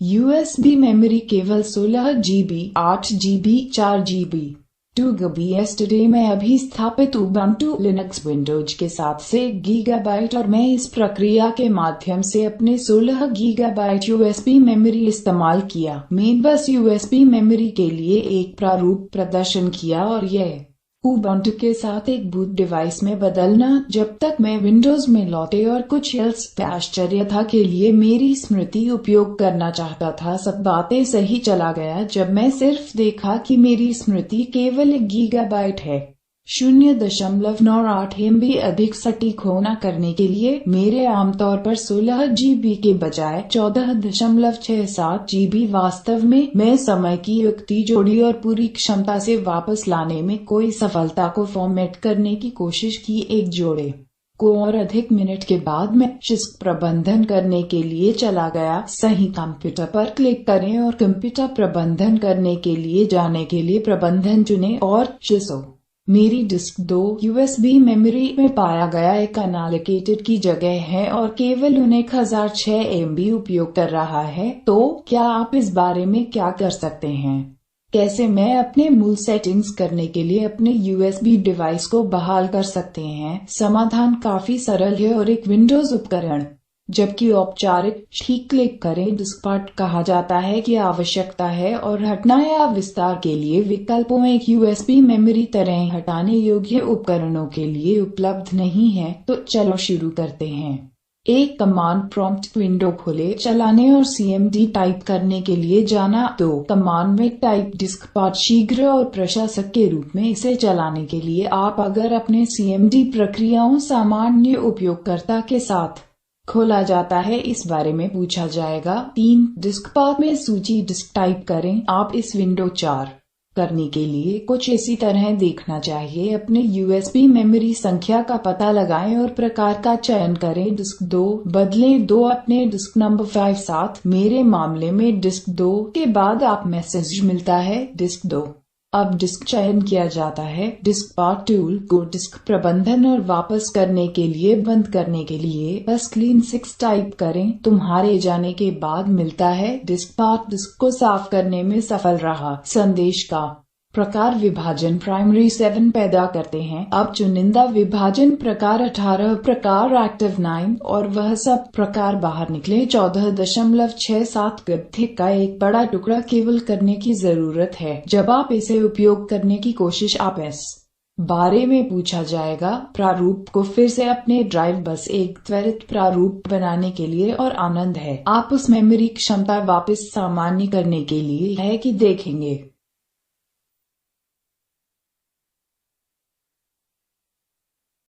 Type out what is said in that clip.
USB memory केवल 16 GB, 8 GB, 4 GB, 2 GB। yesterday मैं अभी स्थापित उबंटू लिनक्स विंडोज के साथ से गीगाबाइट और मैं इस प्रक्रिया के माध्यम से अपने 16 गीगाबाइट USB मेमोरी इस्तेमाल किया। मेन बस USB मेमोरी के लिए एक प्रारूप प्रदर्शन किया और यह उबंटू के साथ एक बूट डिवाइस में बदलना जब तक मैं विंडोज में लौटे और कुछ एल्स आश्चर्य था के लिए मेरी स्मृति उपयोग करना चाहता था। सब बातें सही चला गया जब मैं सिर्फ देखा कि मेरी स्मृति केवल 1 गीगाबाइट है। 0.98 MB अधिक सटीक होना करने के लिए मेरे आमतौर पर 16 GB के बजाय 14.67 GB। वास्तव में मैं समय की युक्ति जोड़ी और पूरी क्षमता से वापस लाने में कोई सफलता को फॉर्मेट करने की कोशिश की। एक जोड़े को और अधिक मिनट के बाद मैं डिस्क प्रबंधन करने के लिए चला गया। सही कंप्यूटर पर क्लिक करें और कंप्यूटर प्रबंधन करने के लिए जाने के लिए प्रबंधन चुनें और शिशो मेरी डिस्क 2 USB मेमोरी में पाया गया एक अनएलोकेटेड की जगह है और केवल 1006 MB उपयोग कर रहा है। तो क्या आप इस बारे में क्या कर सकते हैं? कैसे मैं अपने मूल सेटिंग्स करने के लिए अपने USB डिवाइस को बहाल कर सकते हैं? समाधान काफी सरल है और एक विंडोज उपकरण जबकि औपचारिक ठीक क्लिक करें। डिस्क पार्ट कहा जाता है कि आवश्यकता है और हटना या विस्तार के लिए विकल्पों एक USB मेमोरी तरह हटाने योग्य उपकरणों के लिए उपलब्ध नहीं है। तो चलो शुरू करते हैं। एक कमांड प्रॉम्प्ट विंडो खोले, चलाने और CMD टाइप करने के लिए जाना। 2 कमांड में टाइप डिस्क पार्ट शीघ्र और प्रशासक के रूप में इसे चलाने के लिए आप अगर अपने CMD प्रक्रियाओं सामान्य उपयोगकर्ता के साथ खोला जाता है इस बारे में पूछा जाएगा। 3 डिस्क पाथ में सूची डिस्क टाइप करें। आप इस विंडो 4 करने के लिए कुछ इसी तरह देखना चाहिए। अपने USB मेमोरी संख्या का पता लगाएं और प्रकार का चयन करें। डिस्क 2 बदलें 2 अपने डिस्क नंबर 5 साथ। मेरे मामले में डिस्क 2 के बाद आप मैसेज मिलता है डिस्क 2। अब डिस्क चयन किया जाता है। डिस्क पार्ट टूल को डिस्क प्रबंधन और वापस करने के लिए बंद करने के लिए बस क्लीन 6 टाइप करें। तुम्हारे जाने के बाद मिलता है डिस्क पार्ट डिस्क को साफ करने में सफल रहा। संदेश का प्रकार विभाजन प्राइमरी 7 पैदा करते हैं। अब चुनिंदा विभाजन प्रकार 18 प्रकार एक्टिव 9 और वह सब प्रकार बाहर निकले। 14.67 गद्दे का एक बड़ा टुकड़ा केवल करने की जरूरत है। जब आप इसे उपयोग करने की कोशिश आप इस बारे में पूछा जाएगा। प्रारूप को फिर से अपने ड्राइव बस एक त्वरित प्रारूप बनाने के लिए और आनंद है। आप उस मेमोरी क्षमता वापस सामान्य करने के लिए है कि देखेंगे।